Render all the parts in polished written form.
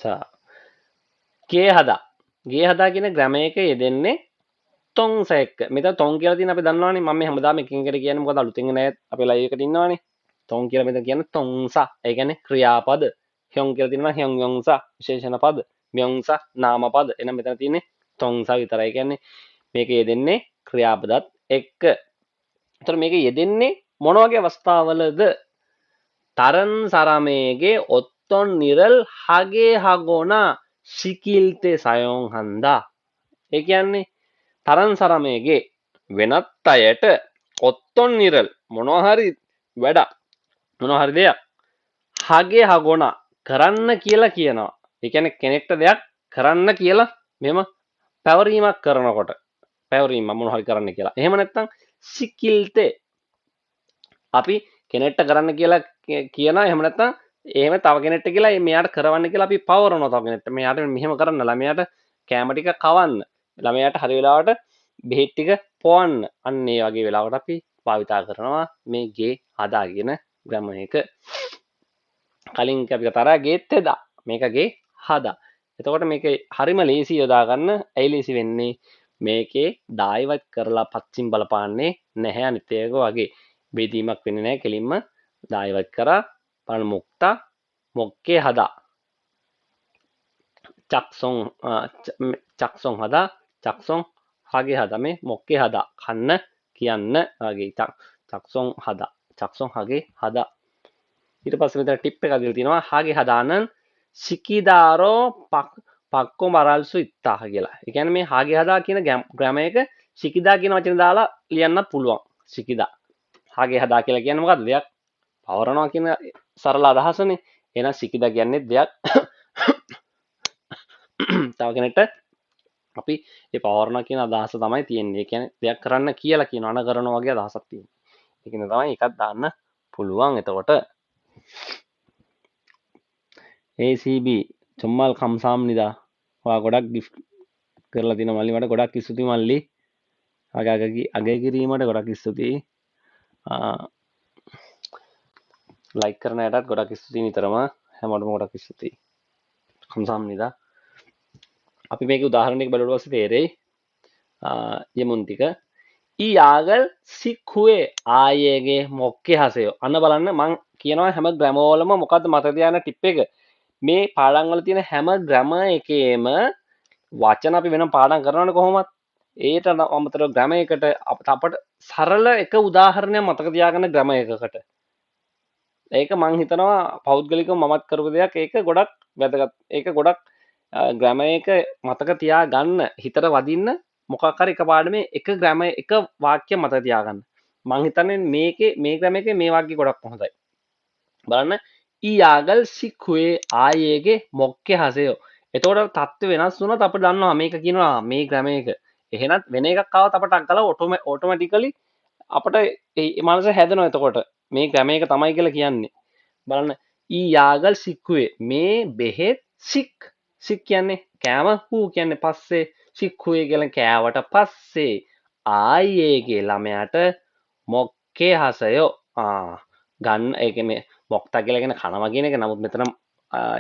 자, ගේ හදා. ගේ හදා කියන ග්‍රැමර් එක යෙදෙන්නේ තොංස එක්ක. මෙතන තොං කියලා තියෙන අපි දන්නවනේ. මම මේ හැමදාම එකින් එකට කියන්නේ මොකද අලුතින් එන අය අපේ ලයිව් එකට ඉන්නවනේ. තොං කියලා මෙතන කියන්නේ තොංසා. ඒ කියන්නේ ක්‍රියාපද. හ්යොං කියලා තියෙනවා හ්යොං යොංසා විශේෂණ පද. म्योंसा නාමපද. එහෙනම් මෙතන තියෙන්නේ තොංසා විතරයි. ඒ කියන්නේ මේක යෙදෙන්නේ ක්‍රියාපදත් එක්ක. එතකොට මේක යෙදෙන්නේ මොන වගේ අවස්ථාවලද? තරන් සරමේගේ ඔත්තොන් නිරල් හගේ හගොනා ශිකිල්තේ සයෝන් හන්දා. ඒ කියන්නේ තරන් සරමේගේ වෙනත් අයට ඔත්තොන් නිරල් මොනවා හරි වැඩක් මොනවා හරි දෙයක් හගේ හගොනා කරන්න කියලා කියනවා. ඒ කියන්නේ කෙනෙක්ට දෙයක් කරන්න කියලා මෙහෙම පැවරීමක් කරනකොට පැවරීම මොනවා හරි කරන්න කියලා. එහෙම නැත්නම් සිකිල්තේ අපි කෙනෙක්ට කරන්න කියලා කියනවා. එහෙම නැත්නම් එහෙම තව කෙනෙක්ට කියලා මෙයාට කරවන්න කියලා අපි පවරනවා තව කෙනෙක්ට. මෙයාට මෙහෙම කරන්න ළමයාට කැම ටික කවන්න. ළමයාට හරි වෙලාවට බෙහෙත් ටික පොවන්න. අන්න ඒ වගේ වෙලාවට අපි භාවිතා කරනවා මේ ගේ හදා කියන ග්‍රැමර් එක. කලින් අපි කතා කරා ගේත් හදා. මේක ගේ හදා. එතකොට මේක හරිම ලේසි යොදා ගන්න. ඇයි ලේසි වෙන්නේ? මේකේ දායවත් කරලා පච්චිම් බලපාන්නේ නැහැ අනිත් ඒක වගේ. බෙදීමක් වෙන්නේ නැහැ. කෙලින්ම දායවත් කරා පණ මුක්තා මොක්කේ හදා. චක්සොන් හදා චක්සොන් හගේ හදා මේ මොක්කේ හදා කන්න කියන්න වගේ චක්සොන් හදා චක්සොන් හගේ හදා. ඊට පස්සේ මෙතන ටිප් එකක් දීලා තියෙනවා හගේ හදානන් සිකිදාරෝ පක්කො මරල්සු ඉත්තාහ කියලා. ඒ කියන්නේ මේ හගේ හදා කියන ග්‍රැමර් එක සිකිදා කියන වචනේ දාලා ලියන්නත් පුළුවන්. සිකිදා හගේ හදා කියලා කියන්නේ මොකද්ද? දෙයක් පවරනවා කියන සරල අදහසනේ. එහෙනම් සිකිදා කියන්නේ දෙයක් තව කෙනෙක්ට අපි ඒ පවරනවා කියන අදහස තමයි තියෙන්නේ. ඒ කියන්නේ දෙයක් කරන්න කියලා කියන අන කරනවා වගේ අදහසක් තියෙනවා. ඒකින තමයි එකක් දාන්න පුළුවන්. එතකොට ACB චොම්මල් කම්සාම්නිදා ඔයා ගොඩක් ගිෆ්ට් කරලා තියෙන මල්ලි මට ගොඩක් ස්තුතියි මල්ලි. අගය කිරීමට ගොඩක් ස්තුතියි. ලයික් කරන අයටත් ගොඩක් ස්තුතියි නිතරම හැමෝටම ගොඩක් ස්තුතියි. කම්සාම්නිදා. අපි මේක උදාහරණයක් බලුවට පස්සේ තේරෙයි යමුන්තික ඊ ආගල් සික්හුවේ ආයේගේ මොක්කේ හසයෝ. අන්න බලන්න මං කියනවා හැම ග්‍රැමර් වලම මොකද්ද මතක තියාගන්න ටිප් එක. මේ පාඩම් වල තියෙන හැම ග්‍රැමර් එකේම වචන අපි වෙනම පාඩම් කරනවනේ කොහොමත්. ඒට අමතරව ග්‍රැමර් එකට අපට සරල එක උදාහරණයක් මතක තියාගන්න ග්‍රැමර් එකකට. ඒක මං හිතනවා පෞද්ගලිකව මමත් කරපු දෙයක්. ඒක ගොඩක් වැදගත්. ඒක ගොඩක් ග්‍රැමර් එක මතක තියාගන්න හිතට වදින්න මොකක් හරි එක පාඩමේ එක ග්‍රැමර් එක වාක්‍ය මතක තියාගන්න. මං හිතන්නේ මේකේ මේ ග්‍රැමර් එකේ මේ වාක්‍ය ගොඩක් හොඳයි. බලන්න ඊයාගල් සික්කුවේ ආයේගේ මොක්කේ හසයෝ. එතකොට තත්ත්ව වෙනස් වුණත් අපිට දන්නවා මේක කියනවා මේ ග්‍රැමර් එක. එහෙනම් වෙන එකක් ආවත් අපට අක්කලා ඔටෝමැටිකලි අපට ඒ මනස හැදෙනවා. එතකොට මේ ග්‍රැමර් එක තමයි කියලා කියන්නේ. බලන්න ඊයාගල් සික්කුවේ මේ බෙහෙත් සික් කියන්නේ කෑම හූ කියන්නේ පස්සේ සික්කුවේ කියලා කෑවට පස්සේ ආයේගේ ළමයාට මොක්කේ හසයෝ ගන්න ඒක මේ මොක්තා කියලා කියන කනවා කියන එක. නමුත් මෙතන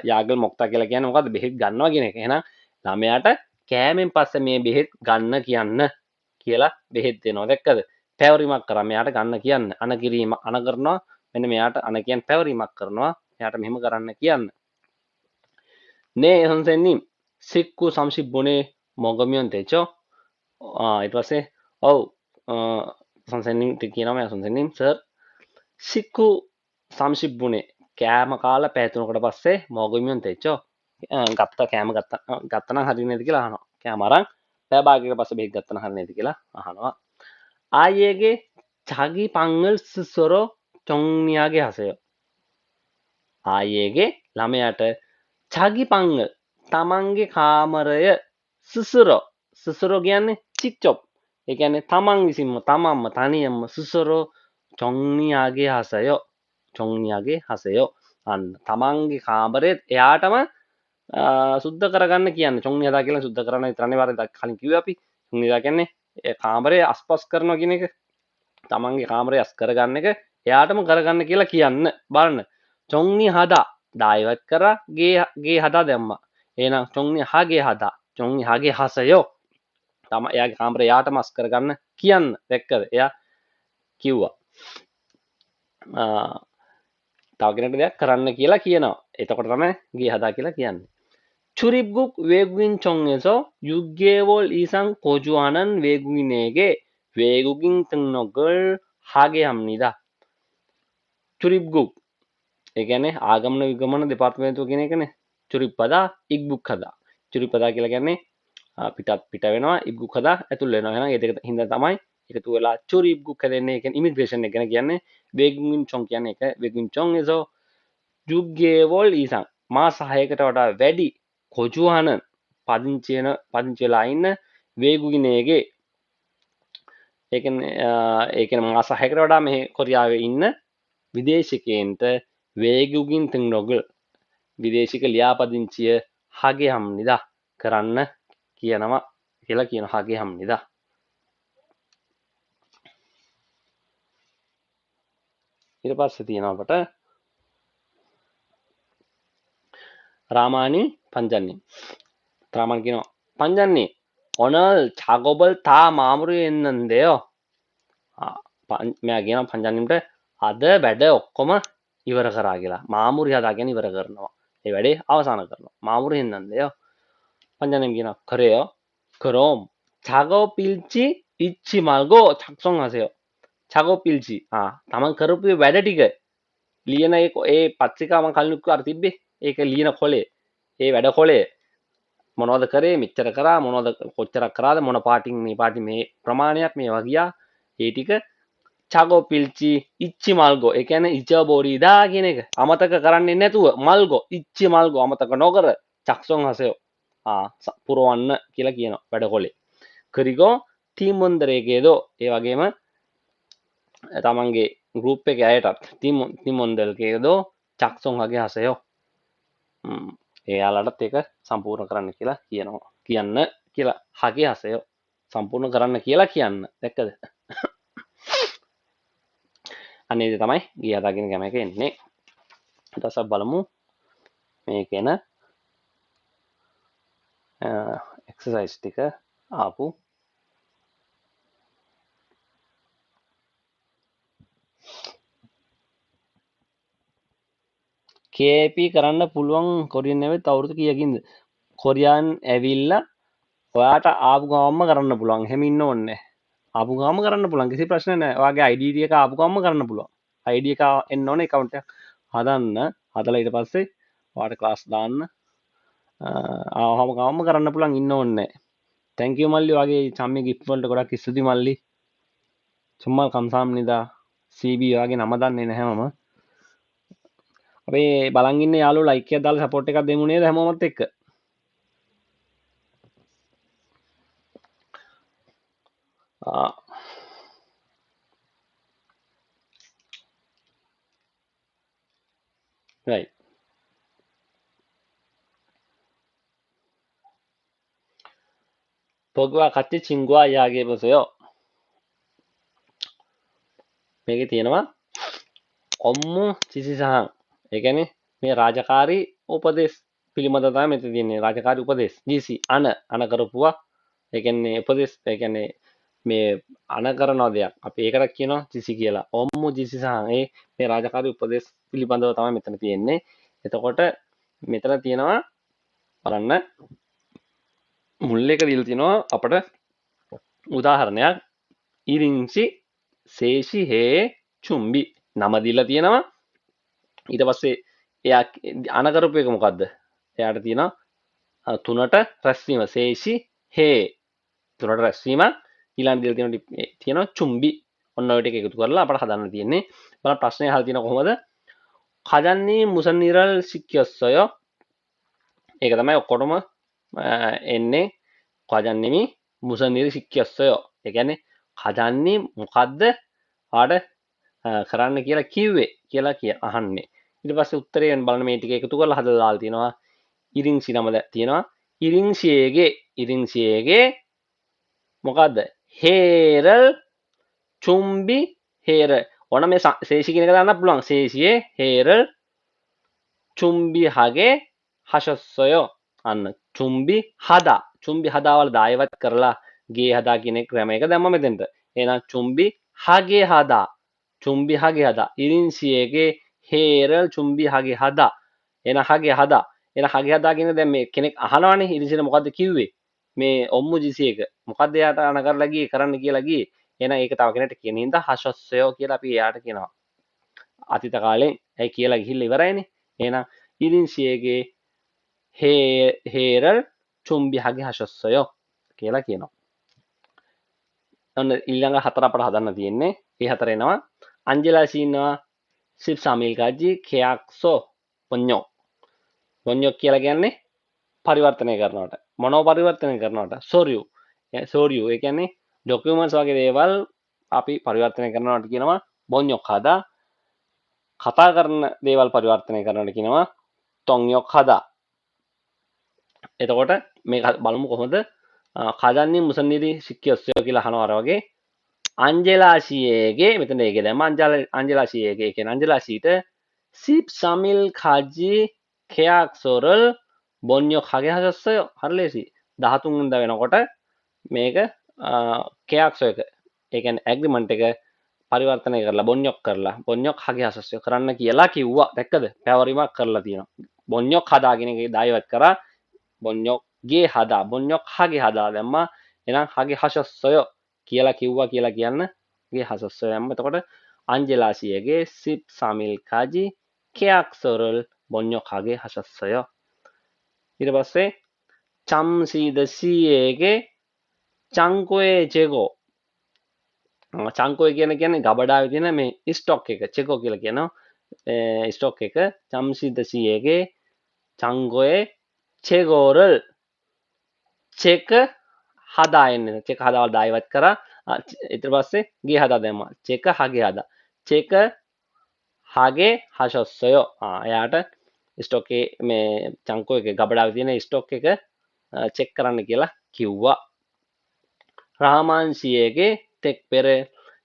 යාගල් මොක්තා කියලා කියන්නේ මොකද්ද? බෙහෙත් ගන්නවා කියන එක. එහෙනම් ළමයාට කෑමෙන් පස්සේ මේ බෙහෙත් ගන්න කියන්න කියලා බෙහෙත් දෙනවා. දැක්කද? පැවරීමක් කරා මෙයාට ගන්න කියන්න. අන කිරීම අන කරනවා. මෙන්න මෙයාට අන කියන්නේ පැවරීමක් කරනවා. එයාට මෙහෙම කරන්න කියන්න. නේ 선생님 식구 30분에 먹으면 되죠? ඊට පස්සේ ඔව් 선생님 කියනවා 선생님 සර් 식구 30분에 කෑම කාලා පැය 3කට පස්සේ 먹으면 되죠? කෑම ගත්තා නම් හරියන්නේ නැති කියලා අහනවා. කෑම අරන් පැය භාගයකට පස්සේ බෙහෙත් ගත්තා නම් හරියන්නේ නැති කියලා අහනවා. ආයේගේ 자기 방을 스스로 정리하게 하세요. ආයේගේ ළමයාට 자기 방을 තමන්ගේ කාමරය 스스로 කියන්නේ 직접. ඒ කියන්නේ තමන් විසින්ම තමන්ම තනියම 스스로 정리하게 하세요. 정리하게 하세요. අන්න තමන්ගේ කාමරය එයාටම සුද්ධ කරගන්න කියන්නේ. 정리 හදා කියලා සුද්ධ කරන්න විතරනේ වරද කලින් කිව්වේ අපි. 정리 හදා කියන්නේ ඒ කාමරය අස්පස් කරනවා කියන එක. තමන්ගේ කාමරය අස් කරගන්න එක එයාටම කරගන්න කියලා කියන්න. බලන්න. 정리 හදා දායවත් කරා ගේ හදා දැම්මා. එහෙනම් 정리하게 하다. 정리하게 하세요. තමයි එයාගේ කාමරේ යාට මස් කරගන්න කියන්න. දැක්කද? එයා කිව්වා. තව කෙනෙක්ට දෙයක් කරන්න කියලා කියනවා. එතකොට තමයි ගේ හදා කියලා කියන්නේ. 출입국 외국인 청에서 6개월 이상 거주하는 외국인에게 외국인 등록을 하게 합니다. 출입국 ඒ කියන්නේ ආගමන විගමන දෙපාර්තමේන්තුව කියන එකනේ. චුරිප්පදා ඉක්බුක්කදා. චුරිප්පදා කියලා කියන්නේ පිට වෙනවා ඉක්බුක්කදා ඇතුල් වෙනවා. එහෙනම් ඒ දෙක හින්දා තමයි එකතු වෙලා චුරිප්බුක්ක දෙන්නේ. ඒ කියන්නේ ඉමිග්‍රේෂන් එක ගැන කියන්නේ 외국인 청 කියන්නේ ඒක. 외국인 청에서 6개월 이상 මාස 6කට වඩා වැඩි කොජුහන පදිංචි වෙලා ඉන්න 외국인에게 ඒ කියන්නේ මාස 6කට වඩා මේ කොරියාවේ ඉන්න විදේශිකයන්ට 외국인 등록을 විදේශික ලියාපදිංචිය 하게 합니다. කරන්න කියනවා කියලා කියන 하게 합니다. ඊට පස්සේ තියෙනවා අපට 라마니 반장님. 라마니 කියනවා 반장님 오늘 작업을 다 마무리했는데요. මෙයා කියනවා 반장님ට අද වැඩ ඔක්කොම ඉවර කරා කියලා. මාමුරි හදාගෙන ඉවර කරනවා. ඒ වැඩේ අවසන් කරනවා. මාමුරි 했는데요. 반장님 කියනවා 그래요? 그럼 작업 일지 잊지 말고 작성하세요. 작업 일지. තමන් කරපු වැඩ ටික ලියන ඒ පත්‍රිකාව මම කලින් අර තිබ්බේ. ඒක ලියන කොලේ. ඒ වැඩ කොලේ මොනවද කරේ මෙච්චර කරා මොනවද කොච්චරක් කරාද මොන පාටින් මේ පාටි මේ ප්‍රමාණයක් මේවා ගියා ඒ ටික 작업 일지 잊지 말고 ඒ කියන්නේ 잊어버리다 කියන එක අමතක කරන්නේ නැතුව 말고 잊지 말고 අමතක නොකර 작성하세요. පුරවන්න කියලා කියනවා වැඩ කොලේ. 그리고 팀원들에게도 ඒ වගේම තමන්ගේ ගෲප් එකේ අයටත් 팀원들에게도 작성하게 하세요. එයාලටත් ඒක සම්පූර්ණ කරන්න කියලා කියනවා. කියන්න කියලා 하게 하세요. සම්පූර්ණ කරන්න කියලා කියන්න. දැක්කද? අනේ ඉතින් තමයි ගිය හදාගෙන ගම එක එන්නේ. ඊට පස්සේ බලමු මේකේන එක්සර්සයිස් ටික ආපු KP කරන්න පුළුවන් කොරියන් ඇවිත් අවුරුදු කීයකින්ද? කොරියාන් ඇවිල්ලා ඔයාට ආපු ගමන්ම කරන්න පුළුවන්. එහෙම ඉන්න ඕනේ. ආපු ගමන්ම කරන්න පුළුවන්. කිසි ප්‍රශ්නයක් නැහැ. ඔයාගේ ID එක ආපු ගමන්ම කරන්න පුළුවන්. ID එක එන්න ඕනේ account එකක් හදන්න. හදලා ඊට පස්සේ ඔයාට ක්ලාස් දාන්න. ආවම ගමන්ම කරන්න පුළුවන් ඉන්න ඕනේ. thank you මල්ලි ඔයාගේ චම්මේ gift වලට ගොඩක් ස්තුතියි මල්ලි. සුම්මල් කම්සාම්නිදා CB ඔයාගේ නම දන්නේ නැහැ මම. අපේ බලන් ඉන්න යාළුවෝ ලයික් එකක් දාලා සපෝට් එකක් දෙමු නේද හැමෝමත් එක්ක. right.僕は 같이 친구와 이야기해 보세요. මේකේ තියෙනවා 업무 지시사항. ඒ කියන්නේ මේ රාජකාරී උපදේශ පිළිබඳව තමයි මෙතන තියෙන්නේ. රාජකාරී උපදේශ GC අන කරපුවා. ඒ කියන්නේ උපදේශ ඒ කියන්නේ මේ අන කරන දෙයක්. අපි ඒකට කියනවා GC කියලා. 업무 지시사항. මේ රාජකාරී උපදේශ පිළිබඳව තමයි මෙතන තියෙන්නේ. එතකොට මෙතන තියෙනවා බලන්න මුල් එක දීලා තියෙනවා අපට උදාහරණයක් ඉරින්සි සේෂි හේ චුම්බි නම දීලා තියෙනවා. ඊට පස්සේ එයා අන කරපු එක මොකද්ද? එයාට තියෙනවා තුනට රැස්වීම සේෂි හේ තුනට රැස්වීම ඊළඟ දීලා තියෙනවා චුම්බි. ඔන්න ඔය ටික එකතු කරලා අපට හදන්න තියෙන්නේ. බලන්න ප්‍රශ්නේ අහලා තියෙනවා කොහොමද? 과장님 무슨 일을 시켰어요? ඒක තමයි ඔක්කොටම එන්නේ. 과장님이 무슨 일을 시켰어요? ඒ කියන්නේ 과장님 මොකද්ද ආඩ කරන්න කියලා කිව්වේ කියලා අහන්නේ. ඊට පස්සේ උත්තරේ බලන්න මේ ටික එකතු කරලා හදලා දාලා තියෙනවා. ඉරින්සි නම තියෙනවා. ඉරින්සියේගේ මොකද්ද? හේරල් චුම්බි හේර. ඕන මේ සේෂි කියන එක දාන්න පුළුවන්. සේෂියේ හේරල් චුම්බි 하게 하셨어요. අන්න චුම්බි හදාවල දායවත් කරලා ගේ හදා කියන ක්‍රම එක දැම්ම මෙතෙන්ට. එහෙනම් චුම්බි හගේ හදා ඉරින්සියේගේ හේරල් චුම්බි හගේ හදා. එහෙනම් හගේ හදා. එහෙනම් හගේ හදා කියන දැන් මේ කෙනෙක් අහනවානේ ඉරින්සියට මොකද්ද කිව්වේ? මේ ඔම්මු ජිසි එක. මොකද්ද එයාට අන කරලා ගියේ කරන්න කියලා ගියේ. එහෙනම් ඒක තව කෙනෙක්ට කියන හින්දා හෂස්සයෝ කියලා අපි එයාට කියනවා. අතීත කාලේ ඇයි කියලා ගිහිල්ලා ඉවරයිනේ. එහෙනම් ඉරින්සියේගේ හේරල් චුම්බි හගේ හෂස්සයෝ කියලා කියනවා. ඔන්න ඊළඟ හතර අපට හදන්න තියෙන්නේ. ඒ හතර එනවා අංජලාසි ඉන්නවා සිප් සාමිල් කාජි කෙයක්සෝ පොඤ්ඤෝ. පොඤ්ඤෝ කියලා කියන්නේ පරිවර්තනය කරනවට. මොනව පරිවර්තනය කරනවට? සෝරියු. සෝරියු ඒ කියන්නේ ડોකියුමන්ට්ස් වගේ දේවල් අපි පරිවර්තනය කරනවට කියනවා බොඤ්ඤොක් හදා. කතා කරන දේවල් පරිවර්තනය කරනවට කියනවා තොන්යොක් හදා. එතකොට මේක බලමු කොහොමද කදන්නේ මුසන්නිරි සික්කියොස්සයෝ කියලා අහනවා අර වගේ අංජලාසියේගේ මෙතන ඒකේ දැම්ම අංජලාසියේගේ ඒ කියන්නේ අංජලාසිට සිප් සමිල් කාජි කෙයාක්සොරල් බොන්යෝ කගේ හසස්සයෝ හරි ලේසි 13 වෙනිදා වෙනකොට මේක කෙයාක්සෝ එක ඒ කියන්නේ ඇග්‍රීමන්ට් එක පරිවර්තනය කරලා බොන්යොක් කරලා බොන්යොක් හගේ හසස්සයෝ කරන්න කියලා කිව්වා දැක්කද පැවරීමක් කරලා තියෙනවා බොන්යොක් හදාගෙන එකේ දායවත් කරා බොන්යොක් ගේ හදා බොන්යොක් හගේ හදා දැම්මා එහෙනම් හගේ හසස්සයෝ කියලා කිව්වා කියලා කියන්න ගේ හසස්සයෝ දැම්ම එතකොට අංජලාසියගේ සිප් සමිල් කාජි කෙයාක්සොරල් බොන්යොක් හගේ හසස්සයෝ ඊට පස්සේ චම්සීදසියේගේ චංකොයේ චෙගෝ චංකොය කියන්නේ ගබඩාවේ තියෙන මේ ස්ටොක් එක චෙගෝ කියලා කියනවා ස්ටොක් එක චම්සීදසියේගේ චංගොයේ චෙගෝරල් චෙක හදා එන්නේ චෙක හදාවල් දායවත් කරා ඊට පස්සේ ගේ හදා දැම්මා චෙක හගේ හදා චෙක හගේ හසස්සයෝ එයාට ස්ටොක් මේ චංකෝ එක ගබඩාවේ තියෙන ස්ටොක් එක චෙක් කරන්න කියලා කිව්වා රාමාන්සියේගේ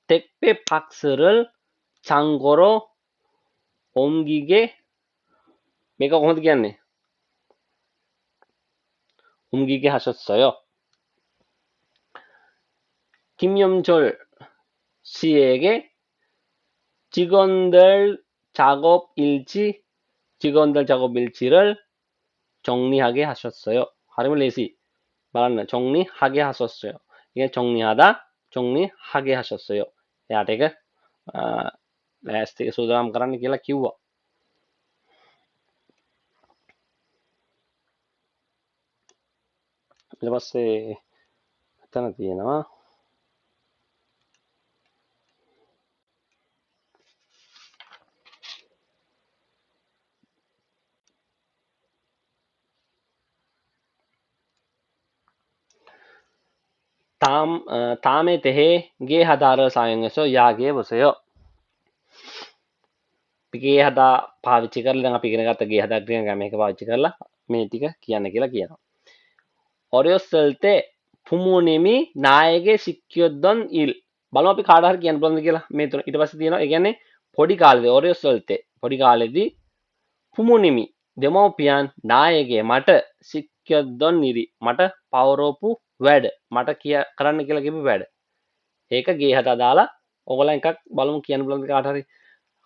තෙක්පේ පක්සරල් චංගොරෝ ඔම්ගිගේ මේක කොහොමද කියන්නේ 옮기게 하셨어요. 김영철 씨에게 직원들 작업 일지를 정리하게 하셨어요. 하려면 레시 말하는 정리하게 하셨어요. 이게 정리하게 하셨어요. එයාට එක ලෑස්ති එක සූදානම් කරන්න කියලා කිව්වා. ඊට පස්සේ එතන තියෙනවා 다음에 대해 ගේ හදා를 사용해서 이야기해 보세요. ගේ හදා පාවිච්චි කරලා දැන් අපි ඉගෙන ගත්ත ගේ හදා ක්‍රියා මේක පාවිච්චි කරලා මේ ටික කියන්න කියලා කියනවා. 어렸을 때 부모님이 나에게 시켰던 일 බලමු අපි කාට හරි කියන්න පුළුවන්ද කියලා මේ තුන ඊට පස්සේ තියෙනවා ඒ කියන්නේ පොඩි කාලේදී 어렸을 때 පොඩි කාලේදී 부모님이 දෙමව්පියන් 나에게 මට සික්කදොන් ඉරි මට පවරෝපු වැඩ මට කරන්න කියලා කිව්ව වැඩ ඒක ගේ හදා දාලා ඕගොල්ලන් එකක් බලමු කියන්න පුළුවන්ද කාට හරි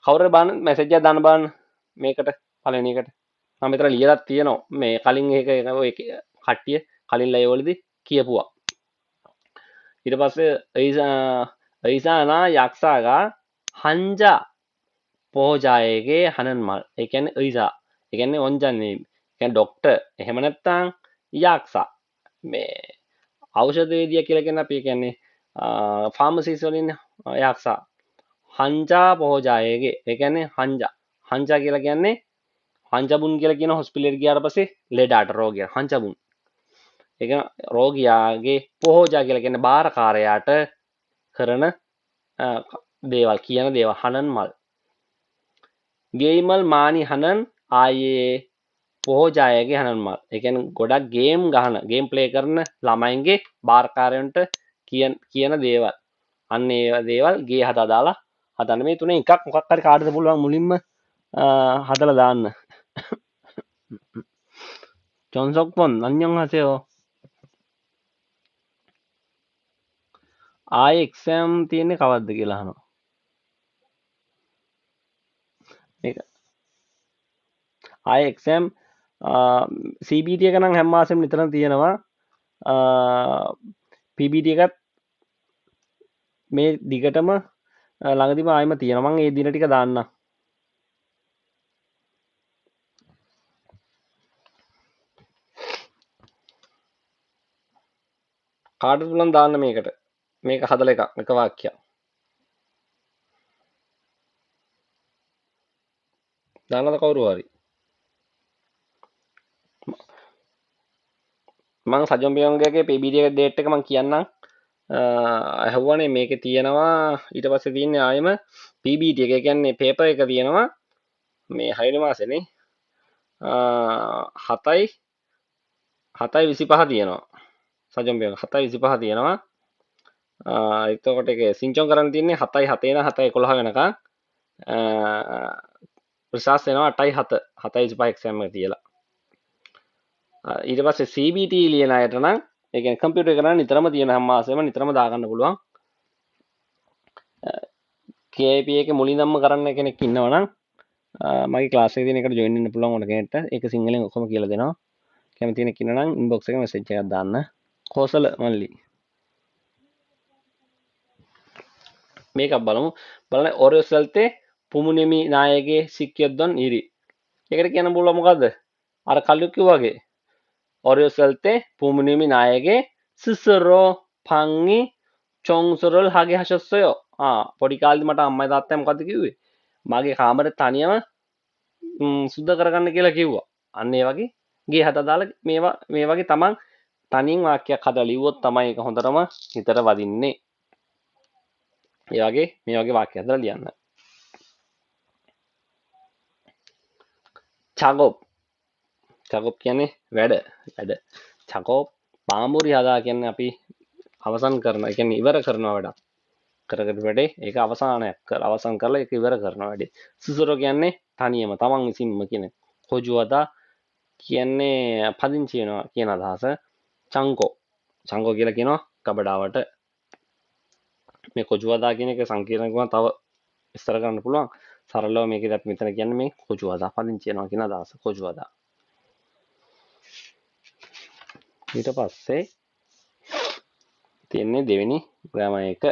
කවුරු බලන්න මැසේජ් එකක් දාන්න බලන්න මේකට පළවෙනි එකට මම මෙතන ලියලා තියෙනවා මේ කලින් ඒක ඔය කට්ටිය කලින් ලයිව් වලදී කියපුවා ඊට පස්සේ 의사나 약사가 환자 보호자에게 하는 말 ඒ කියන්නේ 의사 ඒ කියන්නේ 원장님 කියන්නේ ડોක්ටර් එහෙම නැත්නම් 약사 මේ ඖෂධ වේදියා කියලා කියන අපි කියන්නේ ෆාමසිස් වලින් 약사 환자 보호자에게 ඒ කියන්නේ 환자 කියලා කියන්නේ 환자분 කියලා කියන හොස්පිටල් එකට ගියාට පස්සේ ලෙඩාට රෝගියා 환자분 ඒක රෝගියාගේ පොහොජා කියලා කියන්නේ බාරකාරයාට කරන දේවල් කියන දේවල් හනන් මල් ගේමල් මානි හනන් ආයේ පොහොජායගේ හනන් මල් ඒ කියන්නේ ගොඩක් ගේම් ප්ලේ කරන ළමයින්ගේ බාරකාරයන්ට කියන දේවල් අන්න ඒ දේවල් ගේ හදා දාලා හදන්න මේ තුනේ එකක් මොකක් හරි කාටද පුළුවන් මුලින්ම හදලා දාන්න 전석번 안녕하세요. ආයේ එක්සෑම් තියෙන්නේ කවද්ද කියලා අහනවා. මේක ආයේ එක්සෑම් CBT එක නම් හැම මාසෙම නිතරම තියෙනවා. PBT එකත් මේ දිගටම ළඟදිම ආයෙම තියෙනවා. මම ඒ දින ටික දාන්නම්. කාටද පුළුවන් දාන්න මේකට? මේක හදලා එක වාක්‍යයක්. දාන්නද කවුරු හරි? මං සජම්පියන්ගේ PBT එක ඩේට් එක මං කියන්නම්. ඇහුවනේ මේකේ තියෙනවා ඊට පස්සේ තියෙන්නේ ආයෙම PBT එක. ඒ කියන්නේ පේපර් එක තියෙනවා මේ 6 වෙනි මාසෙනේ. 7යි 7යි 25 තියෙනවා. සජම්පියන් 7යි 25 තියෙනවා. එතකොට ඒක සිංචොන් කරන්න තියෙන්නේ 7යි 7 ඉඳන් 7යි 11 වෙනකන්. රිසර්ච් වෙනවා 8යි 7 7යි 25 එක්සෑම් එක තියලා. ඊට පස්සේ CBT ලියන අයට නම් ඒ කියන්නේ කම්පියුටර් කරන නිතරම තියෙන හැම මාසෙම නිතරම දාගන්න පුළුවන්. KIP එකේ මුලින්දම්ම කරන්න කෙනෙක් ඉන්නවනම් මගේ ක්ලාස් එකේ තියෙන එකට ජොයින් වෙන්න පුළුවන් ඕන කෙනෙක්ට. ඒක සිංහලෙන් ඔක්කොම කියලා දෙනවා. කැමති කෙනෙක් ඉන්නනම් ඉන්බොක්ස් එකේ මෙසේජ් එකක් දාන්න. කෝසල මල්ලි. මේකක් බලමු. බලන්න ඔරියස් වෙල්තේ පුමුනෙමි නායකගේ සික්කියොද්දොන් ඉරි. ඒකට කියන්න පුළුවන් මොකද්ද? අර කල්ලු කිව්වා වගේ. ඔරියස් වෙල්තේ පුමුනෙමි නායකගේ සිසරෝ පංගි චොංසොරල් හගේ හශස්සයෝ. පොඩි කාලේ මට අම්මයි තාත්තයි මොකද්ද කිව්වේ? මගේ කාමරේ තනියම සුද්ධ කරගන්න කියලා කිව්වා. අන්න ඒ වගේ ගේ හත දාලා මේ වගේ තමන් තනියෙන් වාක්‍යයක් හදලා ලිව්වොත් තමයි ඒක හොඳටම හිතට වදින්නේ. ඒ වගේ මේ වගේ වාක්‍ය හදලා ලියන්න. චගොප් චගොප් කියන්නේ වැඩ. චගොප් පාමුරි හදා කියන්නේ අපි අවසන් කරන, ඒ කියන්නේ ඉවර කරනවා වැඩක්. කරගෙන වැඩේ ඒක අවසන් කරලා ඒක ඉවර කරනවා වැඩේ. සුසුරෝ කියන්නේ තනියම තමන් විසින්ම කියන. කොජුවදා කියන්නේ පදිංචි වෙනවා කියන අදහස. චංකෝ කියලා කියනවා කබඩාවට. මේ කොජුවදා කියන එක සංකීර්ණකම තව විස්තර කරන්න පුළුවන්. සරලව මේකද අපි මෙතන කියන්නේ මේ කොජුවදා පදිංචි වෙනවා කියන අදහස. කොජුවදා. ඊට පස්සේ තියෙන්නේ දෙවෙනි ග්‍රෑමර් එක.